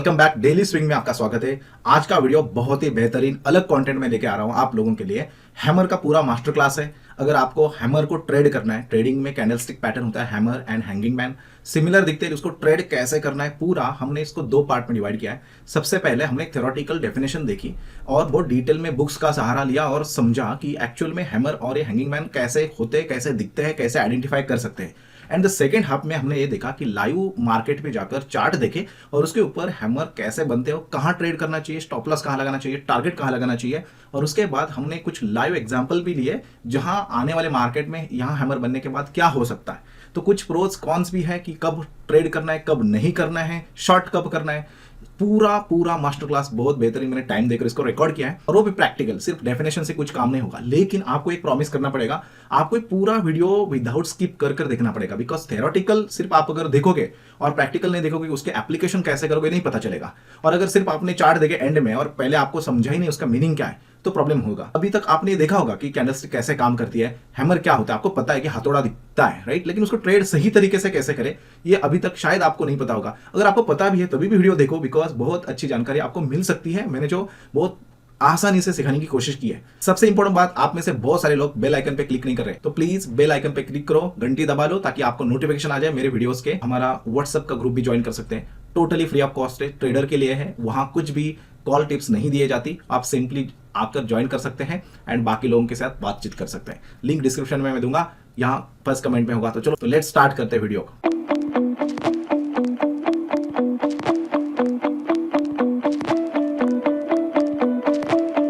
Welcome back. Daily swing में आपका स्वागत है। आज का वीडियो बहुत ही बेहतरीन अलग कंटेंट में लेके आ रहा हूं आप लोगों के लिए। हैमर का पूरा मास्टर क्लास है। अगर आपको हैमर को ट्रेड करना है, ट्रेडिंग में कैंडलस्टिक पैटर्न होता है hammer and hanging man, similar दिखते हैं, उसको ट्रेड कैसे करना है पूरा हमने इसको दो पार्ट में डिवाइड किया है। सबसे पहले हमने एक थ्योरेटिकल डेफिनेशन देखी और बहुत डिटेल में बुक्स का सहारा लिया और समझा कि एक्चुअल में हैमर और ये हैंगिंग मैन कैसे होते हैं, कैसे दिखते हैं, कैसे आइडेंटिफाई कर सकते हैं। एंड द सेकेंड हाफ में हमने ये देखा कि लाइव मार्केट में जाकर चार्ट देखे और उसके ऊपर हैमर कैसे बनते हो, कहाँ ट्रेड करना चाहिए, स्टॉप लॉस कहाँ लगाना चाहिए, टारगेट कहाँ लगाना चाहिए। और उसके बाद हमने कुछ लाइव एग्जांपल भी लिए जहां आने वाले मार्केट में यहाँ हैमर बनने के बाद क्या हो सकता है। तो कुछ प्रोज कॉन्स भी है कि कब ट्रेड करना है, कब नहीं करना है, शॉर्ट कब करना है। पूरा मास्टर क्लास बहुत बेहतरीन मैंने टाइम देकर इसको रिकॉर्ड किया है और वो भी प्रैक्टिकल, सिर्फ डेफिनेशन से कुछ काम नहीं होगा। लेकिन आपको एक प्रॉमिस करना पड़ेगा, आपको एक पूरा वीडियो विदाउट स्किप कर कर देखना पड़ेगा। बिकॉज थ्योरेटिकल सिर्फ आप अगर देखोगे और प्रैक्टिकल नहीं देखोगे, उसके एप्लीकेशन कैसे करोगे नहीं पता चलेगा। और अगर सिर्फ आपने चार्ट देखे एंड में और पहले आपको समझा ही नहीं उसका मीनिंग क्या है तो प्रॉब्लम होगा। अभी तक आपने देखा होगा कि कैंडलस्टिक कैसे काम करती है, हैमर क्या होता है, आपको पता है कि हथौड़ा दिखता है, राइट। लेकिन उसको ट्रेड सही तरीके से कैसे करें ये अभी तक शायद आपको नहीं पता होगा। अगर आपको पता भी है तभी भी वीडियो देखो, बिकॉज बहुत अच्छी जानकारी आपको मिल सकती है। मैंने जो बहुत आसानी से सिखाने की कोशिश की है। सबसे इंपॉर्टेंट बात, आप में से बहुत सारे लोग बेल आइकन पे क्लिक नहीं कर रहे, तो प्लीज बेल आइकन पे क्लिक करो, घंटी दबा लो ताकि आपको नोटिफिकेशन आ जाए मेरे वीडियोस के। हमारा व्हाट्सएप का ग्रुप भी ज्वाइन कर सकते हैं, टोटली फ्री ऑफ कॉस्ट है, ट्रेडर के लिए है। वहां कुछ भी कॉल टिप्स नहीं दिए जाती, आप सिंपली आकर ज्वाइन कर सकते हैं एंड बाकी लोगों के साथ बातचीत कर सकते हैं। लिंक डिस्क्रिप्शन में मैं दूंगा, यहाँ फर्स्ट कमेंट में होगा। तो चलो तो लेट्स स्टार्ट करते हैं वीडियो को।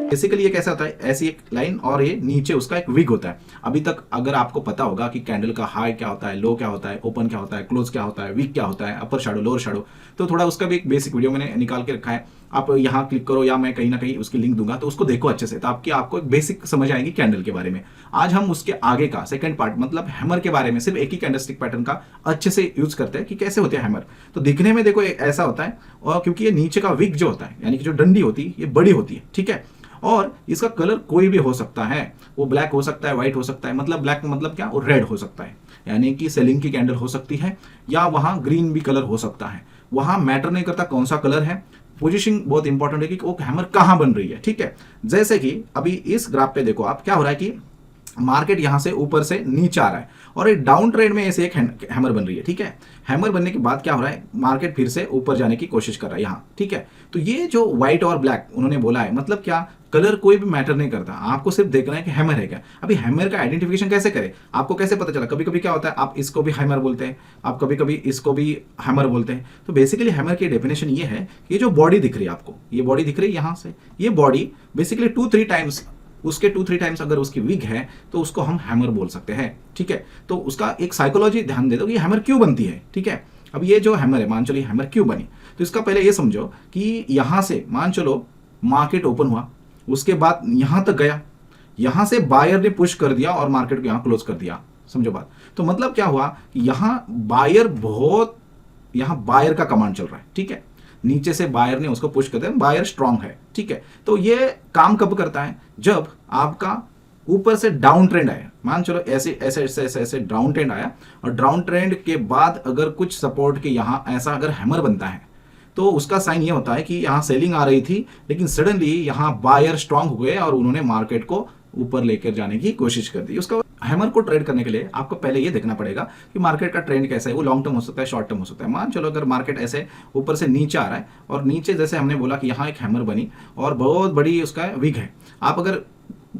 बेसिकली ये कैसा होता है, ऐसी एक लाइन और ये नीचे उसका एक विग होता है। अभी तक अगर आपको पता होगा कि कैंडल का हाई क्या होता है, लो क्या होता है, ओपन क्या होता है, क्लोज क्या होता है, विग क्या होता है, अपर शैडो, लोअर शैडो, तो थोड़ा उसका भी एक बेसिक वीडियो मैंने निकाल के रखा है। आप यहाँ क्लिक करो या मैं कहीं ना कहीं उसकी लिंक दूंगा, तो उसको देखो अच्छे से, तो आपको एक बेसिक समझ आएगी कैंडल के बारे में। आज हम उसके आगे का सेकंड पार्ट मतलब हैमर के बारे में, सिर्फ एक ही कैंडलस्टिक पैटर्न का अच्छे से यूज करते हैं कि कैसे होते हैं हैमर। तो दिखने में देखो ऐसा होता है, और क्योंकि ये नीचे का विग जो होता है यानी कि जो डंडी होती है ये बड़ी होती है, ठीक है। और इसका कलर कोई भी हो सकता है, वो ब्लैक हो सकता है, व्हाइट हो सकता है। मतलब ब्लैक मतलब क्या, वो रेड हो सकता है, यानी कि सेलिंग की कैंडल हो सकती है, या वहां ग्रीन भी कलर हो सकता है। वहां मैटर नहीं करता कौन सा कलर है, पोजीशन बहुत इंपॉर्टेंट है कि वो हैमर कहां बन रही है, ठीक है। जैसे कि अभी इस ग्राफ पे देखो आप, क्या हो रहा है कि मार्केट यहां से ऊपर से नीचे आ रहा है और एक डाउन ट्रेंड में ऐसे एक हैमर बन रही है, ठीक है। हैमर बनने के बाद क्या हो रहा है, मार्केट फिर से ऊपर जाने की कोशिश कर रहा है यहाँ, ठीक है। तो ये जो व्हाइट और ब्लैक उन्होंने बोला है, मतलब क्या, कलर कोई भी मैटर नहीं करता, आपको सिर्फ देखना है कि हैमर है क्या। अभी हैमर का आइडेंटिफिकेशन कैसे करें, आपको कैसे पता चला। कभी कभी क्या होता है, आप इसको भी हैमर बोलते हैं, आप कभी कभी इसको भी हैमर बोलते हैं। तो बेसिकली हैमर की डेफिनेशन ये है, ये जो बॉडी दिख रही है आपको, ये बॉडी दिख रही है यहाँ से, ये बॉडी बेसिकली 2-3 टाइम्स, उसके 2-3 टाइम्स अगर उसकी विग है तो उसको हम हैमर बोल सकते हैं, ठीक है। तो उसका एक साइकोलॉजी ध्यान दे दो कि हैमर क्यों बनती है, ठीक है। अब ये जो हैमर है, मान चलो हैमर क्यों बनी, तो इसका पहले ये समझो कि यहां से मान चलो मार्केट ओपन हुआ, उसके बाद यहां तक गया, यहां से बायर ने पुश कर दिया और मार्केट को यहां क्लोज कर दिया, समझो बात। तो मतलब क्या हुआ कि यहां बायर का कमांड चल रहा है, ठीक है। नीचे से बायर ने उसको पुश कर दिया, बायर स्ट्रांग है, ठीक है। तो ये काम कब करता है, जब आपका ऊपर से डाउन ट्रेंड आया, मान चलो ऐसे ऐसे ऐसे ऐसे ऐसे डाउन ट्रेंड आया, और डाउन ट्रेंड के बाद अगर कुछ सपोर्ट के यहां ऐसा अगर हैमर बनता है तो उसका साइन ये होता है कि यहां सेलिंग आ रही थी, लेकिन सडनली यहां बायर स्ट्रांग हो गए और उन्होंने मार्केट को ऊपर लेकर जाने की कोशिश कर दी। उसका हैमर को ट्रेड करने के लिए आपको पहले ये देखना पड़ेगा कि मार्केट का ट्रेंड कैसा है, वो लॉन्ग टर्म हो सकता है, शॉर्ट टर्म हो सकता है। मान चलो अगर मार्केट ऐसे ऊपर से नीचे आ रहा है और नीचे जैसे हमने बोला कि यहाँ एक हैमर बनी और बहुत बड़ी उसका विग है, आप अगर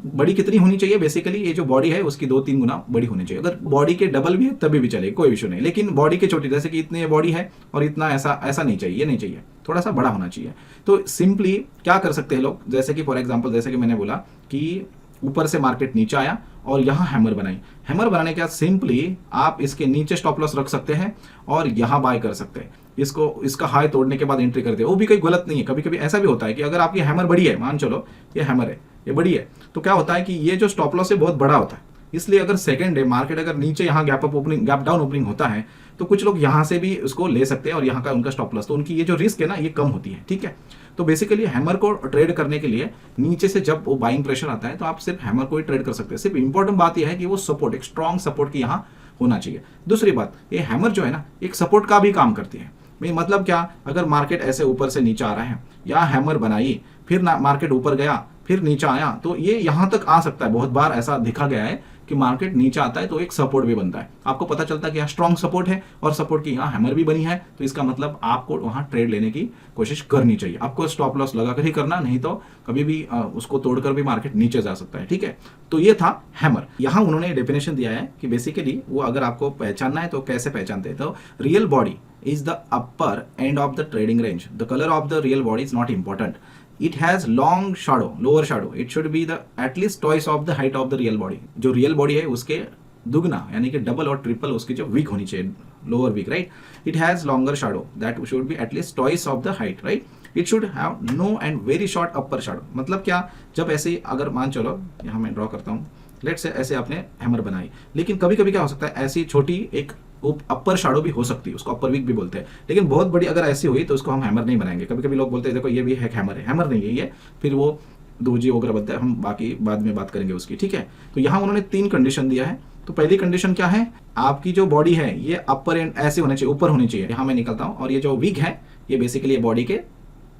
बड़ी कितनी होनी चाहिए, बेसिकली ये जो बॉडी है उसकी 2-3 गुना बड़ी होनी चाहिए। अगर बॉडी के डबल भी है तभी भी चलेगा, कोई इशू नहीं। लेकिन बॉडी के छोटी, जैसे कि इतनी बॉडी है और इतना ऐसा नहीं चाहिए, ये नहीं चाहिए, थोड़ा सा बड़ा होना चाहिए। तो सिंपली क्या कर सकते हैं लोग, जैसे कि फॉर एग्जांपल जैसे कि मैंने बोला कि ऊपर से मार्केट नीचे आया और यहाँ हैमर बनाई, हैमर बनाने के बाद सिंपली आप इसके नीचे स्टॉप लॉस रख सकते हैं और यहाँ बाय कर सकते हैं। इसका हाई तोड़ने के बाद एंट्री कर दे, वो भी कोई गलत नहीं है। कभी कभी ऐसा भी होता है कि अगर आपकी हैमर बड़ी है, मान चलो ये हैमर है, ये बड़ी है, तो क्या होता है कि ये जो स्टॉप लॉस है बहुत बड़ा होता है। इसलिए अगर सेकंड डे मार्केट अगर नीचे यहाँ गैप डाउन ओपनिंग होता है तो कुछ लोग यहाँ से भी उसको ले सकते हैं और यहाँ का उनका स्टॉप लॉस, तो उनकी ये जो रिस्क है ना ये कम होती है, ठीक है। तो बेसिकली हैमर को ट्रेड करने के लिए नीचे से जब वो बाइंग प्रेशर आता है तो आप सिर्फ हैमर को ही ट्रेड कर सकते हैं। सिर्फ इंपॉर्टेंट बात यह है कि वो सपोर्ट, एक स्ट्रॉन्ग सपोर्ट की यहाँ होना चाहिए। दूसरी बात, ये हैमर जो है ना एक सपोर्ट का भी काम करती है। मतलब क्या, अगर मार्केट ऐसे ऊपर से नीचे आ रहा है या हैमर बनाई फिर मार्केट ऊपर गया फिर नीचे आया, तो ये यहां तक आ सकता है। बहुत बार ऐसा दिखा गया है कि मार्केट नीचे आता है तो एक सपोर्ट भी बनता है, आपको पता चलता है कि यहाँ स्ट्रॉन्ग सपोर्ट है और सपोर्ट की यहाँ हैमर भी बनी है, तो इसका मतलब आपको वहां ट्रेड लेने की कोशिश करनी चाहिए। आपको स्टॉप लॉस लगाकर ही करना, नहीं तो कभी भी उसको तोड़कर भी मार्केट नीचे जा सकता है। ठीक है, तो ये था हैमर। यहाँ उन्होंने डेफिनेशन दिया है कि बेसिकली वो अगर आपको पहचानना है तो कैसे पहचानते हैं, तो real body is the upper end of the trading range. The color of the real body is not important. It has long shadow, lower shadow. It should be the at least twice of the height of the real body. जो real body है उसके दुगना यानी कि double और triple उसकी जो weak होनी चाहिए, lower weak, right. It has longer shadow that should be at least twice of the height, right. It should have no and very short upper shadow. मतलब क्या, जब ऐसे अगर मान चलो यहाँ मैं ड्रॉ करता हूँ, लेट से ऐसे आपने हैमर बनाई, लेकिन कभी कभी क्या हो सकता है ऐसी छोटी एक अपर शाडो भी हो सकती है, उसको अपर वीक भी बोलते हैं, लेकिन बहुत बड़ी अगर ऐसी हुई तो उसको हम हैमर नहीं बनाएंगे। कभी कभी लोग बोलते हैं देखो ये भी है हैमर, है हैमर नहीं है ये, फिर वो दोजी वगैरह बनता है, हम बाकी बाद में बात करेंगे उसकी। ठीक है, तो यहाँ उन्होंने 3 कंडीशन दिया है। तो पहली कंडीशन क्या है, आपकी जो बॉडी है ये अपर एंड ऐसे होने चाहिए, ऊपर होनी चाहिए, यहाँ मैं निकलता हूँ, और ये जो वीक है ये बेसिकली बॉडी के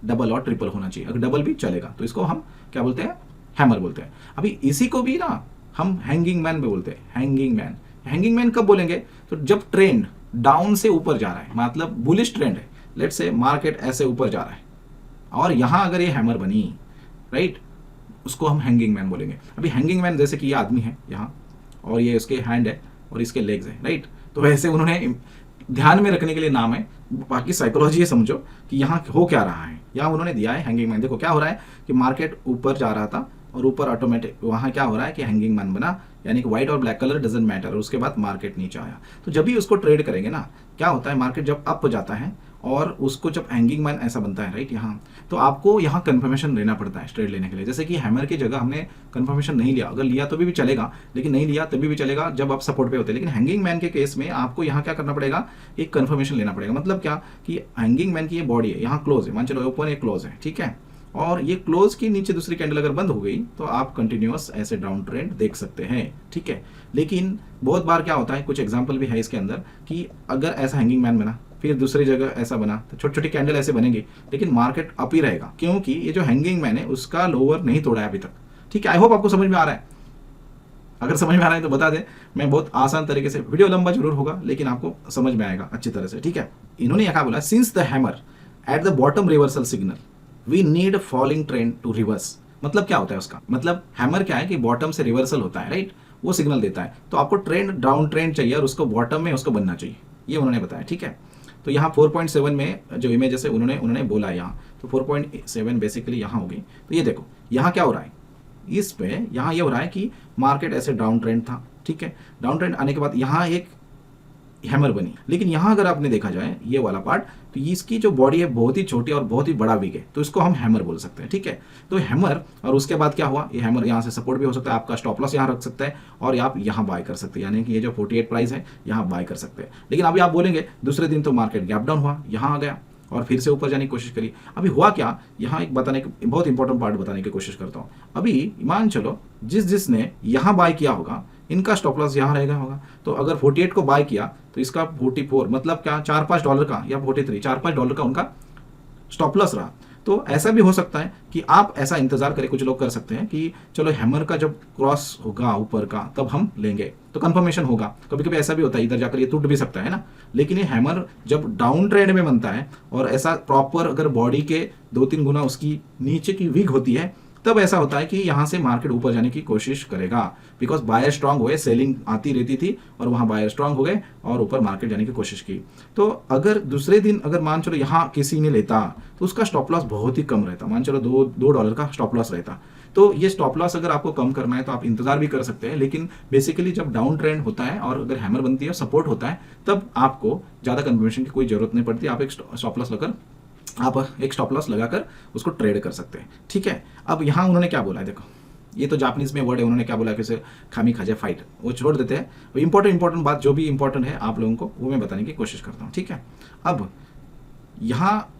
डबल और ट्रिपल होना चाहिए, अगर डबल भी चलेगा तो इसको हम क्या बोलते हैं, हैमर बोलते हैं। अभी इसी को भी ना हम हैंगिंग मैन भी बोलते हैं, हैंगिंग मैन। हैंगिंग मैन कब बोलेंगे, तो जब ट्रेंड डाउन से ऊपर जा रहा है, मतलब बुलिश ट्रेंड है, लेट से मार्केट ऐसे ऊपर जा रहा है और यहां अगर ये हैमर बनी, राइट, उसको हम हैंगिंग मैन बोलेंगे। अभी हैंगिंग मैन जैसे कि ये आदमी है यहाँ और ये उसके हैंड है और इसके लेग्स है, राइट, तो वैसे उन्होंने ध्यान में रखने के लिए नाम है, बाकी साइकोलॉजी ये समझो कि यहाँ हो क्या रहा है। यहाँ उन्होंने दिया है हैंगिंग मैन। देखो क्या हो रहा है कि मार्केट ऊपर जा रहा था और ऊपर ऑटोमेटिक वहाँ क्या हो रहा है कि हैंगिंग मैन बना, यानी कि व्हाइट और ब्लैक कलर डजंट मैटर, और उसके बाद मार्केट नीचे आया। तो जब भी उसको ट्रेड करेंगे ना, क्या होता है, मार्केट जब अप जाता है और उसको जब हैंगिंग मैन ऐसा बनता है, राइट, यहाँ, तो आपको यहाँ कंफर्मेशन लेना पड़ता है ट्रेड लेने के लिए। जैसे कि हैमर की जगह हमने कंफर्मेशन नहीं लिया, अगर लिया तो भी चलेगा, लेकिन नहीं लिया तभी भी चलेगा जब आप सपोर्ट पे होते हैं। लेकिन हैंगिंग मैन के केस में आपको यहाँ क्या करना पड़ेगा, एक कंफर्मेशन लेना पड़ेगा। मतलब क्या कि हैंगिंग मैन की ये बॉडी है, यहाँ क्लोज है, मान चलो ओपन है, क्लोज है, ठीक है, और ये क्लोज के नीचे दूसरी कैंडल अगर बंद हो गई तो आप कंटिन्यूअस ऐसे डाउन ट्रेंड देख सकते हैं। ठीक है, लेकिन बहुत बार क्या होता है, कुछ एग्जांपल भी है इसके अंदर, कि अगर ऐसा हैंगिंग मैन बना फिर दूसरी जगह ऐसा बना, तो छोटी छोटी कैंडल ऐसे बनेंगी, लेकिन मार्केट अप ही रहेगा, क्योंकि ये जो हैंगिंग मैन है उसका लोअर नहीं तोड़ा है अभी तक। ठीक है, आई होप आपको समझ में आ रहा है। अगर समझ में आ रहा है तो बता दें, मैं बहुत आसान तरीके से, वीडियो लंबा जरूर होगा लेकिन आपको समझ में आएगा अच्छी तरह से। ठीक है, इन्होंने क्या बोला, since the hammer at the bottom reversal signal we need falling trend to reverse. मतलब क्या होता है उसका मतलब, हैमर क्या है कि बॉटम से रिवर्सल होता है, राइट, वो सिग्नल देता है, तो आपको ट्रेंड डाउन ट्रेंड चाहिए और उसको बॉटम में उसको बनना चाहिए, ये उन्होंने बताया। ठीक है, तो यहाँ 4.7 में जो इमेजेस है उन्होंने बोला यहाँ, तो 4.7 बेसिकली यहाँ होगी। तो ये देखो यहाँ क्या हो रहा है, इस पे यहाँ ये हो रहा है कि मार्केट ऐसे डाउन ट्रेंड था। ठीक है, डाउन ट्रेंड आने के बाद यहाँ एक हैमर बनी, लेकिन यहाँ अगर आपने देखा जाए ये वाला पार्ट, तो इसकी जो बॉडी है बहुत ही छोटी और बहुत ही बड़ा वीक है, तो इसको हम हैमर बोल सकते हैं। ठीक है, तो हैमर, और उसके बाद क्या हुआ, ये हैमर यहाँ से सपोर्ट भी हो सकता है, आपका स्टॉप लॉस यहाँ रख सकता है और आप यहाँ बाय कर सकते हैं, यानी कि ये जो 48 प्राइस है यहाँ बाय कर सकते हैं। लेकिन अभी आप बोलेंगे दूसरे दिन तो मार्केट गैप डाउन हुआ, यहाँ आ गया और फिर से ऊपर जाने की कोशिश करी। अभी हुआ क्या, यहाँ एक बताने की बहुत इंपॉर्टेंट पार्ट बताने की कोशिश करता हूँ। अभी मान चलो जिसने यहाँ बाय किया होगा इनका स्टॉप लॉस यहाँ रहेगा होगा, तो अगर 48 को बाय किया तो इसका 44 मतलब क्या, $4-5 का, या 43 $4-5 का उनका स्टॉप लॉस रहा। तो ऐसा भी हो सकता है कि आप ऐसा इंतजार करें, कुछ लोग कर सकते हैं कि चलो हैमर का जब क्रॉस होगा ऊपर का तब हम लेंगे, तो कंफर्मेशन होगा। कभी कभी ऐसा भी होता है, इधर जाकर ये टूट भी सकता है ना, लेकिन ये हैमर जब डाउन ट्रेंड में बनता है और ऐसा प्रॉपर अगर बॉडी के 2-3 गुना उसकी नीचे की वीक होती है, तब ऐसा होता है कि यहां से मार्केट ऊपर जाने की कोशिश करेगा, बिकॉज बायर स्ट्रांग हुए, सेलिंग आती रहती थी और वहां बायर स्ट्रांग हो गए और ऊपर मार्केट जाने की कोशिश की। तो अगर दूसरे दिन अगर मान चलो यहां किसी ने लेता तो उसका स्टॉप लॉस बहुत ही कम रहता, मान चलो $2 का स्टॉप लॉस रहता। तो ये स्टॉप लॉस अगर आपको कम करना है तो आप इंतजार भी कर सकते हैं, लेकिन बेसिकली जब डाउन ट्रेंड होता है और अगर हैमर बनती है, सपोर्ट होता है, तब आपको ज्यादा कंफर्मेशन की कोई जरूरत नहीं पड़ती, आप एक स्टॉप लॉस लगाकर उसको ट्रेड कर सकते हैं। ठीक है, अब यहाँ उन्होंने क्या बोला है, देखो ये तो जापानीज में वर्ड है, उन्होंने क्या बोला कि उसे खामी खाजे फाइट, वो छोड़ देते हैं। इंपॉर्टेंट बात जो भी इंपॉर्टेंट है आप लोगों को वो मैं बताने की कोशिश करता हूँ। ठीक है, अब यहाँ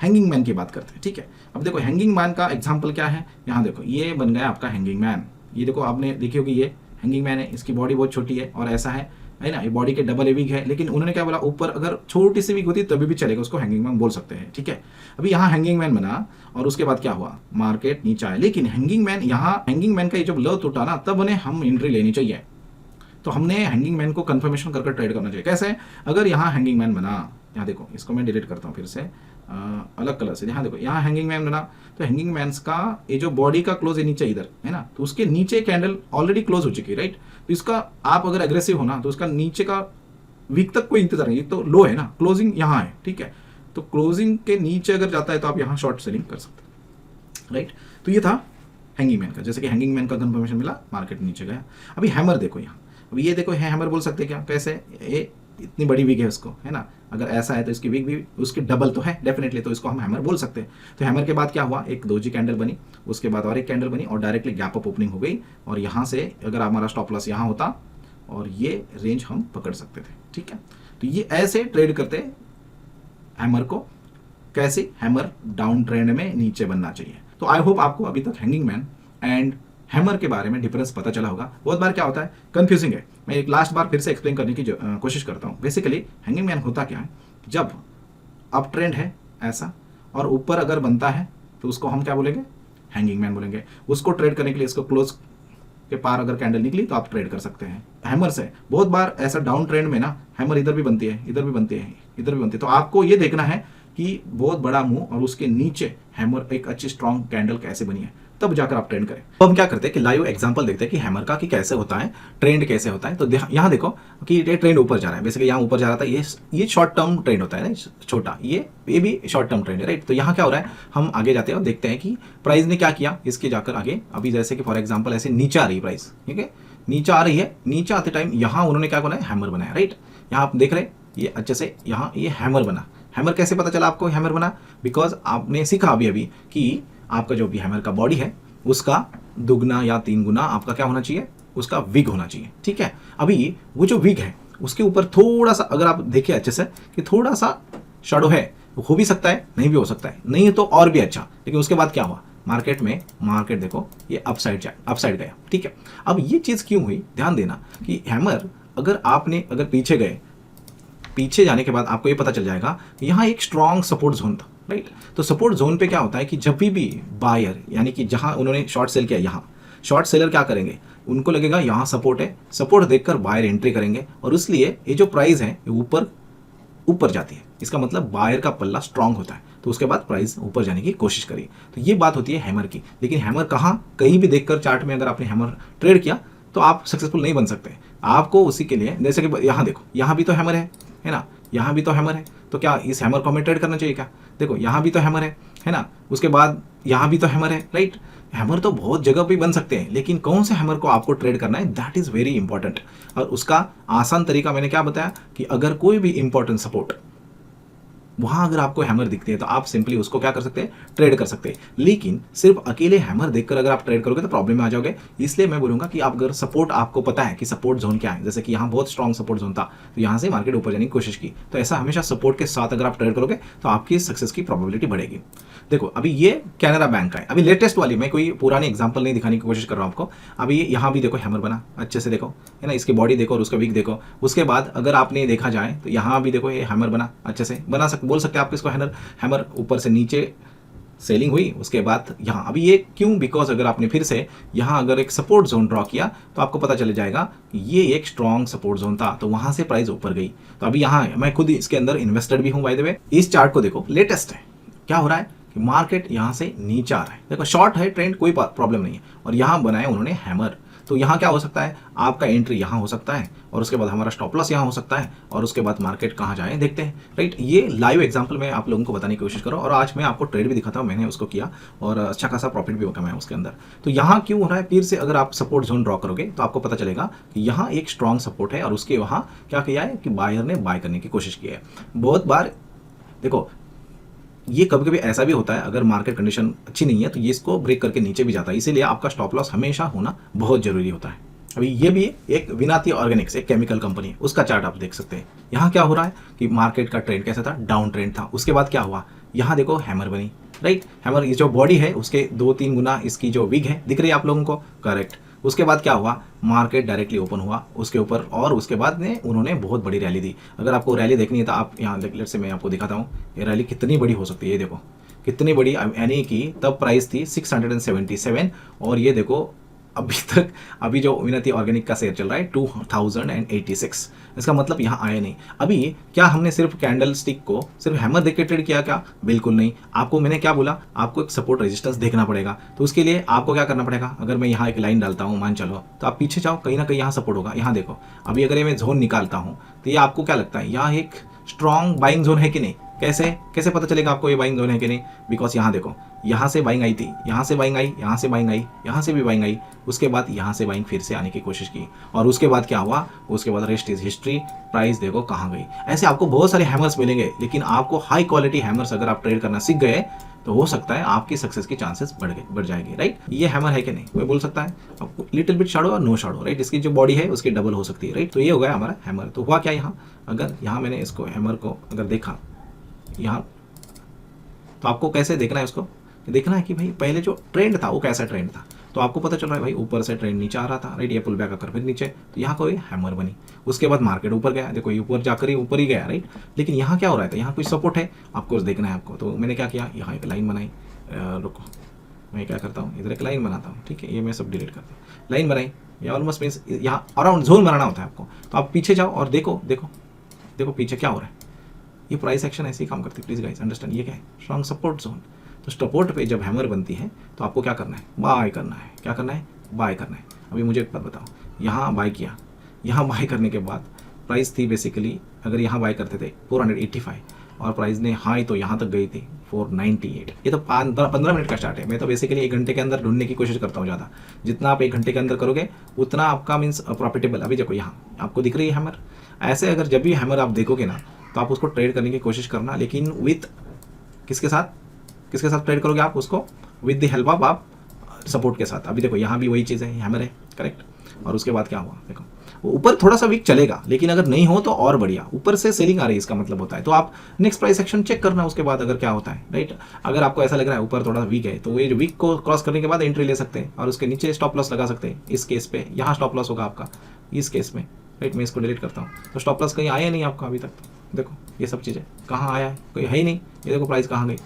हैंगिंग मैन की बात करते हैं। ठीक है, अब देखो हैंगिंग मैन का एग्जाम्पल क्या है, यहाँ देखो ये बन गया आपका हैंगिंग मैन। ये देखो आपने देखी होगी, ये हैंगिंग मैन है, इसकी बॉडी बहुत छोटी है और ऐसा है, है ना, ये बॉडी के डबल वीक है, लेकिन उन्होंने क्या बोला, ऊपर अगर छोटी सी वीक होती तभी भी चलेगा, उसको हैंगिंग मैन बोल सकते हैं। ठीक है, अभी यहाँ हैंगिंग मैन बना और उसके बाद क्या हुआ, मार्केट नीचे आया, लेकिन हैंगिंग मैन यहाँ हैंगिंग मैन का ये जब लो टूटा ना, तब उन्हें हम एंट्री लेनी चाहिए। तो हमने हैंगिंग मैन को कंफर्मेशन करके ट्रेड करना चाहिए। कैसे, अगर यहाँ हैंगिंग मैन बना, यहाँ देखो, इसको मैं डिलीट करता हूँ फिर से अलग कलर से, यहाँ देखो, यहाँ हैंगिंग मैन बना, तो हैंगिंग मैन का ये जो बॉडी का क्लोज है नीचे इधर है ना, तो उसके नीचे कैंडल ऑलरेडी क्लोज हो चुकी है, राइट। तो इसका आप अगर एग्रेसिव हो ना, तो उसका नीचे का वीक तक कोई इंतजार नहीं, तो लो है ना, क्लोजिंग यहाँ है, ठीक है। तो क्लोजिंग के नीचे अगर जाता है तो आप यहाँ शॉर्ट सेलिंग कर सकते हैं, राइट। तो ये था हैंगिंग मैन का, जैसे कि हैंगिंग मैन का कंफर्मेशन मिला, मार्केट नीचे गया। अभी हैमर देखो यहाँ, अभी ये देखो, हैमर बोल सकते हैं क्या, कैसे, ये इतनी बड़ी विग है उसको, है ना, अगर ऐसा है तो इसकी विग भी उसकी डबल तो है डेफिनेटली, तो इसको हम हैमर बोल सकते हैं। तो हैमर के बाद क्या हुआ, एक दोजी कैंडल बनी, उसके बाद और एक कैंडल बनी और डायरेक्टली गैप अप ओपनिंग हो गई, और यहाँ से अगर हमारा स्टॉप लॉस यहाँ होता और ये रेंज हम पकड़ सकते थे। ठीक है, तो ये ऐसे ट्रेड करते हैमर को, कैसे, हैमर डाउन ट्रेंड में नीचे बनना चाहिए। तो आई होप आपको अभी तक हैंगिंग मैन एंड हैमर के बारे में डिफरेंस पता चला होगा। बहुत बार क्या होता है, कंफ्यूजिंग है, मैं एक लास्ट बार फिर से एक्सप्लेन करने की कोशिश करता हूँ। बेसिकली हैंगिंग मैन होता क्या है, जब अप ट्रेंड है ऐसा और ऊपर अगर बनता है तो उसको हम क्या बोलेंगे, हैंगिंग मैन बोलेंगे। उसको ट्रेड करने के लिए इसको क्लोज के पार अगर कैंडल निकली तो आप ट्रेड कर सकते हैं हैमर से। बहुत बार ऐसा डाउन ट्रेंड में ना हैमर इधर भी बनती है, इधर भी बनती है, इधर भी बनती है, तो आपको ये देखना है कि बहुत बड़ा मुंह और उसके नीचे हैमर एक अच्छी स्ट्रॉन्ग कैंडल कैसे बनी है, तब जाकर आप ट्रेंड करें। तो हम क्या करते हैं कि लाइव एग्जांपल देखते हैं कि हैमर का कि कैसे होता है, ट्रेंड कैसे होता है। तो यहाँ देखो कि ये ट्रेंड ऊपर जा रहा है, बेसिकली यहाँ ऊपर जा रहा था, ये शॉर्ट टर्म ट्रेंड होता है ना, छोटा, ये भी शॉर्ट टर्म ट्रेंड है, राइट। तो यहाँ क्या हो रहा है, हम आगे जाते हैं और देखते हैं कि प्राइस ने क्या किया इसके जाकर आगे। अभी जैसे कि फॉर एग्जाम्पल ऐसे नीचे आ रही प्राइस, ठीक है, नीचे आ रही है, नीचे आते टाइम यहाँ उन्होंने क्या बनाया, हैमर बनाया, राइट। यहाँ आप देख रहे हैं ये अच्छे से, यहाँ ये हैमर बना। हैमर कैसे पता चला आपको हैमर बना, बिकॉज आपने सीखा अभी कि आपका जो भी हैमर का बॉडी है उसका दुगना या 3 गुना आपका क्या होना चाहिए, उसका विग होना चाहिए। ठीक है, अभी वो जो विग है उसके ऊपर थोड़ा सा अगर आप देखिए अच्छे से कि थोड़ा सा शैडो है, हो भी सकता है, नहीं भी हो सकता है, नहीं तो और भी अच्छा। लेकिन उसके बाद क्या हुआ, मार्केट देखो ये अपसाइड गया। ठीक है, अब ये चीज़ क्यों हुई, ध्यान देना कि हैमर अगर पीछे जाने के बाद आपको ये पता चल जाएगा कि यहाँ एक स्ट्रॉन्ग सपोर्ट जोन था, राइट। तो सपोर्ट जोन पे क्या होता है कि जब भी बायर, यानी कि जहां उन्होंने शॉर्ट सेल किया, यहाँ शॉर्ट सेलर क्या करेंगे, उनको लगेगा यहाँ सपोर्ट है, सपोर्ट देखकर बायर एंट्री करेंगे, और इसलिए ये जो प्राइस है ये ऊपर जाती है। इसका मतलब बायर का पल्ला स्ट्रांग होता है, तो उसके बाद प्राइस ऊपर जाने की कोशिश करिए। तो ये बात होती है हैमर की। लेकिन हैमर कहाँ, कहीं भी देखकर चार्ट में अगर आपने हैमर ट्रेड किया तो आप सक्सेसफुल नहीं बन सकते। आपको उसी के लिए, जैसे कि यहाँ देखो, यहाँ भी तो हैमर है ना, यहाँ भी तो हैमर है, तो क्या इस हैमर को हमें ट्रेड करना चाहिए क्या। देखो यहाँ भी तो हैमर है ना, उसके बाद यहाँ भी तो हैमर है, राइट। हैमर तो बहुत जगह पे बन सकते हैं, लेकिन कौन से हैमर को आपको ट्रेड करना है, दैट इज वेरी इंपॉर्टेंट। और उसका आसान तरीका मैंने क्या बताया कि अगर कोई भी इंपॉर्टेंट सपोर्ट वहां अगर आपको हैमर दिखती है तो आप सिंपली उसको क्या कर सकते हैं, ट्रेड कर सकते हैं। लेकिन सिर्फ अकेले हैमर देखकर अगर आप ट्रेड करोगे तो प्रॉब्लम में आ जाओगे। इसलिए मैं बोलूंगा कि आप अगर सपोर्ट, आपको पता है कि सपोर्ट जोन क्या है, जैसे कि यहाँ बहुत स्ट्रॉन्ग सपोर्ट जोन था, तो यहाँ से मार्केट ऊपर जाने की कोशिश की, तो ऐसा हमेशा सपोर्ट के साथ अगर आप ट्रेड करोगे तो आपकी सक्सेस की प्रोबेबिलिटी बढ़ेगी। देखो अभी ये कैनरा बैंक का है, अभी लेटेस्ट वाली, मैं कोई पुरानी एग्जांपल नहीं दिखाने की कोशिश कर रहा हूँ आपको। अभी यहाँ भी देखो हैमर बना, अच्छे से देखो, है ना, इसकी बॉडी देखो और उसका वीक देखो। उसके बाद अगर आपने देखा जाए तो यहाँ भी देखो ये हैमर बना, अच्छे से बोल सकते हैं आप इसको हैमर ऊपर से नीचे सेलिंग हुई। उसके बाद यहाँ अभी ये क्यों, बिकॉज अगर आपने फिर से यहाँ अगर एक सपोर्ट जोन ड्रॉ किया तो आपको पता चल जाएगा कि ये एक स्ट्रॉन्ग सपोर्ट जोन था, तो वहां से प्राइस ऊपर गई। तो अभी यहाँ मैं खुद इसके अंदर इन्वेस्टेड भी हूँ बाय द वे। इस चार्ट को देखो, लेटेस्ट है, क्या हो रहा है कि मार्केट यहाँ से नीचे आ रहा है, देखो शॉर्ट है ट्रेंड, कोई प्रॉब्लम नहीं है, और यहाँ बनाया उन्होंने हैमर। तो यहाँ क्या हो सकता है, आपका एंट्री यहाँ हो सकता है, और उसके बाद हमारा स्टॉप लॉस यहाँ हो सकता है, और उसके बाद मार्केट कहाँ जाए देखते हैं, राइट। ये लाइव एग्जांपल मैं आप लोगों को बताने की कोशिश करूँ, और आज मैं आपको ट्रेड भी दिखाता हूँ, मैंने उसको किया और अच्छा खासा प्रॉफिट भी कमाया उसके अंदर। तो यहाँ क्यों हो रहा है, फिर से अगर आप सपोर्ट जोन ड्रॉ करोगे तो आपको पता चलेगा कि यहाँ एक स्ट्रॉन्ग सपोर्ट है, और उसके वहाँ क्या किया है कि बायर ने बाय करने की कोशिश की है। बहुत बार देखो ये कभी कभी ऐसा भी होता है, अगर मार्केट कंडीशन अच्छी नहीं है तो ये इसको ब्रेक करके नीचे भी जाता है, इसीलिए आपका स्टॉप लॉस हमेशा होना बहुत जरूरी होता है। अभी ये भी एक विनाती ऑर्गेनिक्स, एक केमिकल कंपनी है, उसका चार्ट आप देख सकते हैं। यहाँ क्या हो रहा है कि मार्केट का ट्रेंड कैसा था, डाउन ट्रेंड था। उसके बाद क्या हुआ, यहाँ देखो हैमर बनी, राइट। हैमर ये जो बॉडी है उसके 2-3 गुना इसकी जो विग है दिख रही है आप लोगों को, करेक्ट। उसके बाद क्या हुआ, मार्केट डायरेक्टली ओपन हुआ उसके ऊपर और उसके बाद में उन्होंने बहुत बड़ी रैली दी। अगर आपको रैली देखनी है तो आप यहाँ लेट से मैं आपको दिखाता हूँ ये रैली कितनी बड़ी हो सकती है। ये देखो कितनी बड़ी, यानी कि तब प्राइस थी 677 और ये देखो अभी तक अभी जो विनती ऑर्गेनिक का शेयर चल रहा है 2086। इसका मतलब यहाँ आया नहीं। अभी क्या हमने सिर्फ कैंडल स्टिक को सिर्फ हैमर देख के ट्रेड किया क्या? बिल्कुल नहीं। आपको मैंने क्या बोला, आपको एक सपोर्ट रेजिस्टेंस देखना पड़ेगा। तो उसके लिए आपको क्या करना पड़ेगा, अगर मैं यहाँ एक लाइन डालता हूँ मान चलो, तो आप पीछे जाओ, कहीं ना कहीं यहाँ सपोर्ट होगा। यहाँ देखो अभी अगर ये मैं जोन निकालता हूँ तो ये आपको क्या लगता है, यहाँ एक स्ट्रॉन्ग बाइंग जोन है कि नहीं? कैसे कैसे पता चलेगा आपको ये बाइंग जोन है कि नहीं? बिकॉज यहाँ देखो, यहाँ से बाइंग आई थी, यहाँ से बाइंग आई, यहाँ से बाइंग आई, यहाँ से भी बाइंग आई, उसके बाद यहाँ से बाइंग फिर से आने की कोशिश की और उसके बाद क्या हुआ, उसके बाद रेस्ट इज हिस्ट्री। प्राइस देखो कहाँ गई। ऐसे आपको बहुत सारे हैमर्स मिलेंगे, लेकिन आपको हाई क्वालिटी हैमर्स अगर आप ट्रेड करना सीख गए तो हो सकता है आपकी सक्सेस के चांसेस बढ़ जाएंगे, राइट। ये हैमर है कि नहीं कोई बोल सकता है आपको, लिटिल बिट शैडो और नो शैडो, राइट। इसकी जो बॉडी है उसकी डबल हो सकती है, राइट। तो ये हो गया हमारा हैमर। तो हुआ क्या यहाँ, अगर यहाँ मैंने इसको हैमर को अगर देखा यहाँ, तो आपको कैसे देखना है, उसको देखना है कि भाई पहले जो ट्रेंड था वो कैसा ट्रेंड था। तो आपको पता चल रहा है भाई ऊपर से ट्रेंड नीचे आ रहा था, राइट। ये पुल बैक आकर फिर नीचे, तो यहाँ कोई हैमर बनी। उसके बाद मार्केट ऊपर गया, देखो ये ऊपर जाकर ही ऊपर ही गया, राइट। लेकिन यहाँ क्या हो रहा था, यहाँ कुछ सपोर्ट है आपको देखना है आपको। तो मैंने क्या किया, यहाँ एक लाइन बनाई, रुको मैं क्या करता हूँ, इधर एक लाइन बनाता हूँ, ठीक है। ये मैं सब डिलीट करता हूँ, लाइन बनाई, ये ऑलमोस्ट मीन्स यहाँ अराउंड जोन बनाना होता है आपको। तो आप पीछे जाओ और देखो देखो देखो पीछे क्या हो रहा है। ये प्राइस एक्शन ऐसे ही काम करती है, प्लीज गाइस अंडरस्टैंड। ये क्या है, स्ट्रॉन्ग सपोर्ट जोन। तो सपोर्ट पे जब हैमर बनती है तो आपको क्या करना है, बाय करना है। क्या करना है, बाय करना है। अभी मुझे एक बात बताओ, यहाँ बाय किया, यहाँ बाय करने के बाद प्राइस थी बेसिकली, अगर यहाँ बाय करते थे 485 और प्राइस ने हाई तो यहाँ तक गई थी 498। ये तो 15 मिनट का चार्ट है। मैं तो बेसिकली 1 घंटे के अंदर ढूंढने की कोशिश करता हूँ ज़्यादा। जितना आप 1 घंटे के अंदर करोगे उतना आपका मीन्स प्रॉफिटेबल। अभी देखो यहाँ आपको दिख रही है हैमर। ऐसे अगर जब भी हैमर आप देखोगे ना तो आप उसको ट्रेड करने की कोशिश करना, लेकिन विथ किसके साथ ट्रेड करोगे आप उसको, विद द हेल्प ऑफ आप सपोर्ट के साथ। अभी देखो यहाँ भी वही चीज़ है, हैमर है, करेक्ट। और उसके बाद क्या हुआ, देखो वो ऊपर थोड़ा सा वीक चलेगा, लेकिन अगर नहीं हो तो और बढ़िया, ऊपर से सेलिंग आ रही है इसका मतलब होता है। तो आप नेक्स्ट प्राइस एक्शन चेक करना उसके बाद अगर क्या होता है, राइट। अगर आपको ऐसा लग रहा है ऊपर थोड़ा वीक है तो ये जो वीक को क्रॉस करने के बाद एंट्री ले सकते हैं और उसके नीचे स्टॉप लॉस लगा सकते हैं। इस केस पे यहाँ स्टॉप लॉस होगा आपका, इस केस में, राइट। मैं इसको डिलीट करता हूँ। तो स्टॉप लॉस कहीं आया नहीं आपका अभी तक। देखो ये सब चीज़ें कहाँ आया है, कोई है ही नहीं। ये देखो प्राइस कहाँ गई,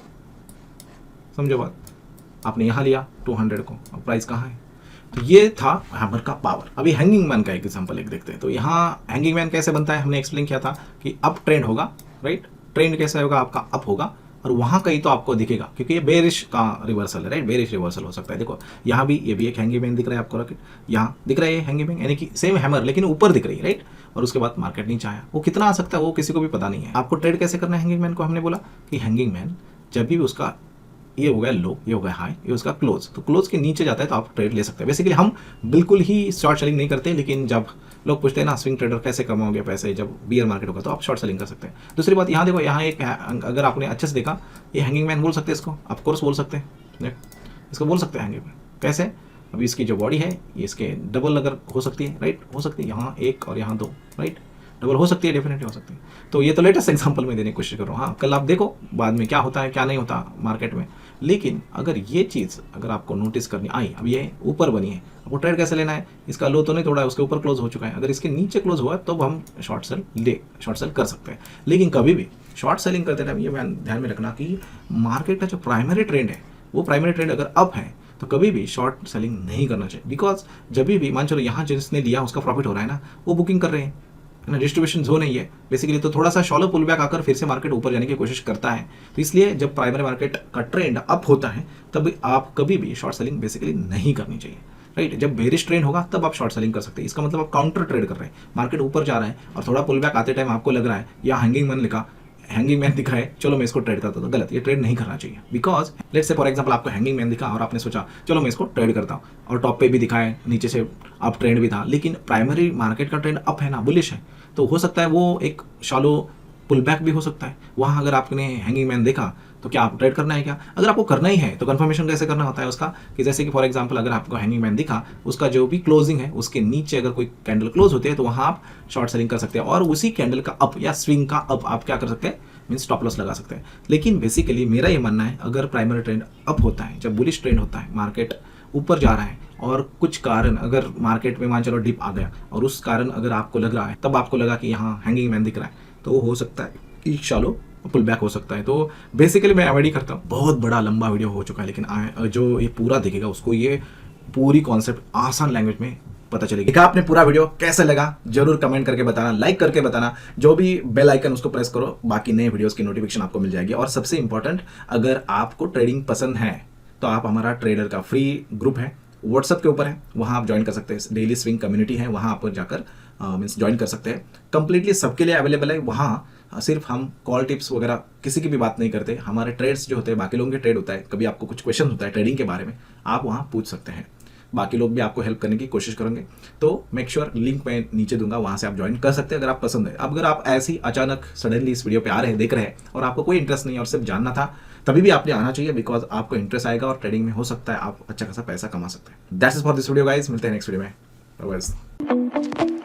समझो बात। आपने यहाँ लिया 200 को, अब प्राइस कहाँ है। तो ये था हैमर का पावर। अभी हैंगिंग मैन का एक एग्जांपल एक देखते हैं। तो यहाँ हैंगिंग मैन कैसे बनता है, हमने एक्सप्लेन किया था कि अप ट्रेंड होगा, राइट। ट्रेंड कैसे होगा आपका, अप होगा और वहाँ कहीं तो आपको दिखेगा, क्योंकि ये बेरिश का रिवर्सल है, राइट। बेरिश रिवर्सल हो सकता है। देखो यहाँ भी ये भी एक हैंगिंग मैन दिख रहा है आपको, राइट। यहाँ दिख रहा है ये हैंगिंग मैन, यानी कि सेम हैमर लेकिन ऊपर दिख रही है, राइट। और उसके बाद मार्केट नीचे आया। वो कितना आ सकता है वो किसी को भी पता नहीं है। आपको ट्रेड कैसे करना है हैंगिंग मैन को, हमने बोला कि हैंगिंग मैन जब भी उसका ये हो गया लो, ये हो गया हाई, ये उसका क्लोज, तो क्लोज के नीचे जाता है तो आप ट्रेड ले सकते हैं। बेसिकली हम बिल्कुल ही शॉर्ट सेलिंग नहीं करते, लेकिन जब लोग पूछते हैं ना स्विंग ट्रेडर कैसे कमाओगे पैसे जब बियर मार्केट होगा, तो आप शॉर्ट सेलिंग कर सकते हैं। दूसरी बात यहाँ देखो, यहाँ एक अगर आपने अच्छे से देखा, ये हैंगिंग मैन बोल सकते हैं इसको, ऑफ कोर्स बोल सकते हैं, इसको बोल सकते हैं हैंगिंग मैन। कैसे, अभी इसकी जो बॉडी है ये इसके डबल अगर हो सकती है, राइट, हो सकती है यहाँ 1 और यहाँ 2, राइट, डबल हो सकती है, डेफिनेटली हो सकती है। तो ये तो लेटेस्ट एग्जांपल में देने की कोशिश कर रहा हूँ। हाँ, कल आप देखो बाद में क्या होता है क्या नहीं होता मार्केट में। लेकिन अगर ये चीज़ अगर आपको नोटिस करनी आई, अब ये ऊपर बनी है, आपको ट्रेड कैसे लेना है, इसका लो तो नहीं तोड़ा है, उसके ऊपर क्लोज हो चुका है। अगर इसके नीचे क्लोज हुआ तो हम शॉर्ट सेल कर सकते हैं। लेकिन कभी भी शॉर्ट सेलिंग करते टाइम ये ध्यान में रखना कि मार्केट का जो प्राइमरी ट्रेंड है, वो प्राइमरी ट्रेंड अगर अप है तो कभी भी शॉर्ट सेलिंग नहीं करना चाहिए। बिकॉज जब भी मान चलो यहाँ जिसने लिया उसका प्रॉफिट हो रहा है ना, वो बुकिंग कर रहे हैं ना, डिस्ट्रीब्यूशन जोन है ये बेसिकली। तो थोड़ा सा शॉलो पुल बैक आकर फिर से मार्केट ऊपर जाने की कोशिश करता है। तो इसलिए जब प्राइमरी मार्केट का ट्रेंड अप होता है तब आप कभी भी शॉर्ट सेलिंग बेसिकली नहीं करनी चाहिए, राइट। जब बेरिश ट्रेंड होगा तब आप शॉर्ट सेलिंग कर सकते हैं। इसका मतलब आप काउंटर ट्रेड कर रहे हैं, मार्केट ऊपर जा रहा है और थोड़ा पुल बैक आते टाइम आपको लग रहा है या हैंगिंग मैन दिखा है, चलो मैं इसको ट्रेड करता हूँ, गलत। ये ट्रेड नहीं करना चाहिए। Because let's say for example आपको हैंगिंग मैन दिखा और आपने सोचा चलो मैं इसको ट्रेड करता हूँ, और टॉप पे भी दिखा है, नीचे से अप ट्रेंड भी था, लेकिन प्राइमरी मार्केट का ट्रेंड अप है ना, बुलिश है, तो हो सकता है वो एक शॉलो पुल बैक भी हो सकता है। वहाँ अगर आपने हैंगिंग मैन देखा तो क्या आप ट्रेड करना है क्या? अगर आपको करना ही है तो कंफर्मेशन कैसे करना होता है उसका, कि जैसे कि फॉर एग्जांपल अगर आपको हैंगिंग मैन दिखा, उसका जो भी क्लोजिंग है उसके नीचे अगर कोई कैंडल क्लोज होती है तो वहाँ आप शॉर्ट सेलिंग कर सकते हैं, और उसी कैंडल का अप या स्विंग का अप आप क्या कर सकते हैं, मीन्स स्टॉप लॉस लगा सकते हैं। लेकिन बेसिकली मेरा ये मानना है, अगर प्राइमरी ट्रेंड अप होता है, जब बुलिश ट्रेंड होता है, मार्केट ऊपर जा रहा है और कुछ कारण अगर मार्केट में मान चलो डिप आ गया और उस कारण अगर आपको लग रहा है, तब आपको लगा कि यहाँ हैंगिंग मैन दिख रहा है, तो हो सकता है कि शालो पुल बैक हो सकता है। तो बेसिकली मैं अवॉइड ही करता हूँ। बहुत बड़ा लंबा वीडियो हो चुका है, लेकिन जो ये पूरा देखेगा उसको ये पूरी कॉन्सेप्ट आसान लैंग्वेज में पता चलेगी। देखा आपने पूरा वीडियो, कैसे लगा जरूर कमेंट करके बताना, लाइक करके बताना, जो भी बेल आइकन उसको प्रेस करो, बाकी नए वीडियोस की नोटिफिकेशन आपको मिल जाएगी। और सबसे इंपॉर्टेंट, अगर आपको ट्रेडिंग पसंद है तो आप हमारा ट्रेडर का फ्री ग्रुप है, व्हाट्सएप के ऊपर है, वहाँ आप ज्वाइन कर सकते हैं। डेली स्विंग कम्युनिटी है, वहाँ आप जाकर मीन्स ज्वाइन कर सकते हैं। कंप्लीटली सबके लिए अवेलेबल है। वहाँ सिर्फ हम कॉल टिप्स वगैरह किसी की भी बात नहीं करते। हमारे ट्रेड्स जो होते हैं, बाकी लोगों के ट्रेड होता है, कभी आपको कुछ क्वेश्चन होता है ट्रेडिंग के बारे में, आप वहाँ पूछ सकते हैं। बाकी लोग भी आपको हेल्प करने की कोशिश करेंगे। तो मेक श्योर लिंक मैं नीचे दूंगा, वहाँ से आप ज्वाइन कर सकते हैं अगर आप पसंद है। अब अगर आप ऐसी अचानक सडनली इस वीडियो पे आ रहे हैं, देख रहे हैं और आपको कोई इंटरेस्ट नहीं है और सिर्फ जानना था, तभी भी आपने आना चाहिए, बिकॉज आपको इंटरेस्ट आएगा और ट्रेडिंग में हो सकता है आप अच्छा खासा पैसा कमा सकते हैं। That's it for this video guys, मिलते हैं नेक्स्ट वीडियो में। Bye bye.